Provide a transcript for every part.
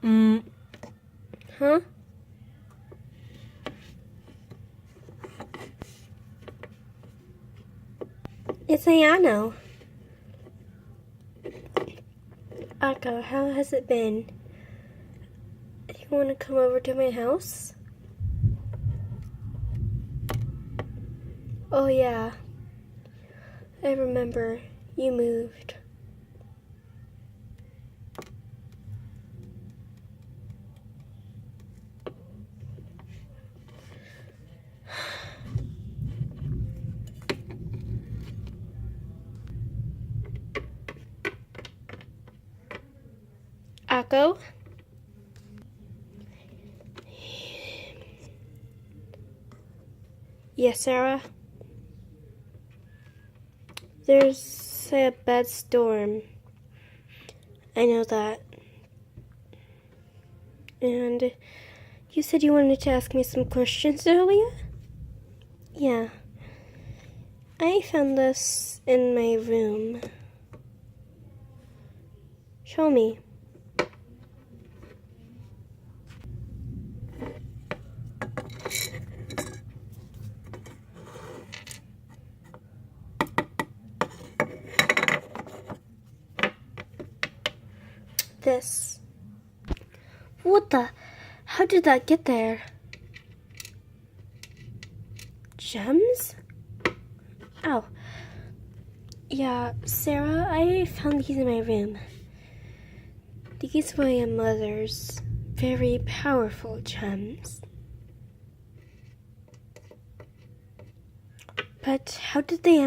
Huh? It's Ayano. Akko, how has it been? You want to come over to my house? Oh yeah, I remember. You moved. Akko? Yes, Sarah? There's a bad storm. I know that. And you said you wanted to ask me some questions earlier? Yeah. I found this in my room. Show me. This. What the? How did that get there? Gems? Oh. Yeah, Sarah, I found these in my room. These were my mother's very powerful gems. But how did they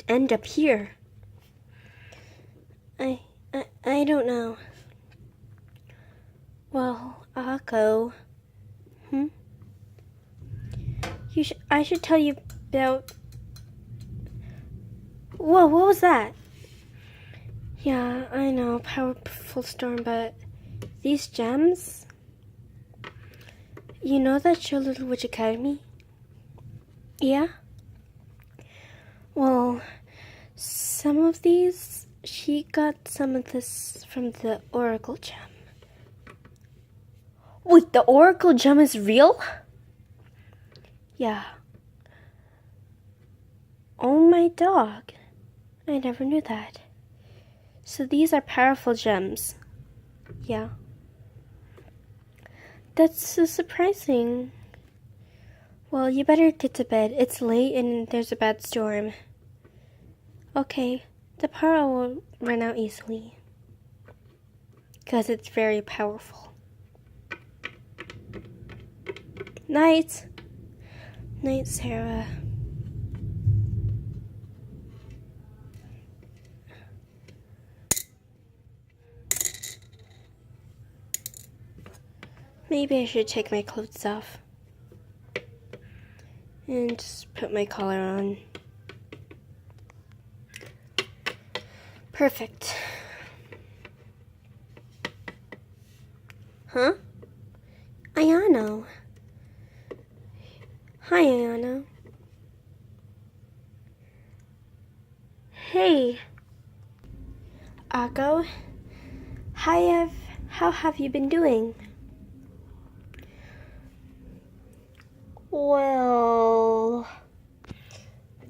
end up here? I don't know. Well, Akko. I should tell you about... Whoa, what was that? Yeah, I know, powerful storm, but these gems? You know that show Little Witch Academy? Yeah? Well, some of these, she got some of this from the Oracle Gem. Wait, the Oracle Gem is real? Yeah. Oh my dog. I never knew that. So these are powerful gems. Yeah. That's so surprising. Well, you better get to bed. It's late and there's a bad storm. Okay, the power will run out easily. Because it's very powerful. Night. Night, Sarah. Maybe I should take my clothes off. And just put my collar on. Perfect. Huh? Ayano. Hi, Ayano. Hey. Akko. Hi, how have you been doing? Well,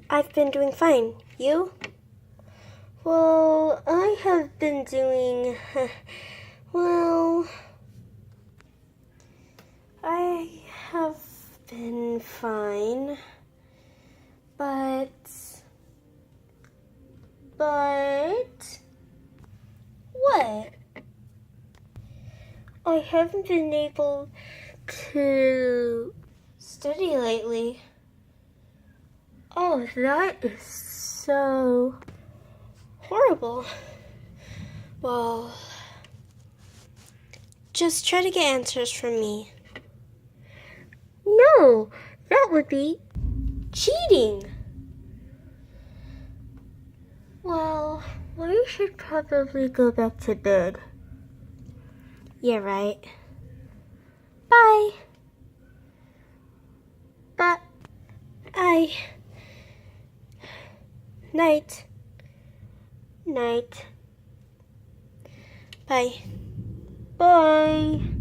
I've been doing fine. You? Well, I have been doing, well, I have been fine, but, what? I haven't been able to study lately. Oh, that is so horrible. Well, just try to get answers from me. No, that would be cheating. Well, we should probably go back to bed. Yeah, right. Bye. Bye. Night. Night. Bye. Bye.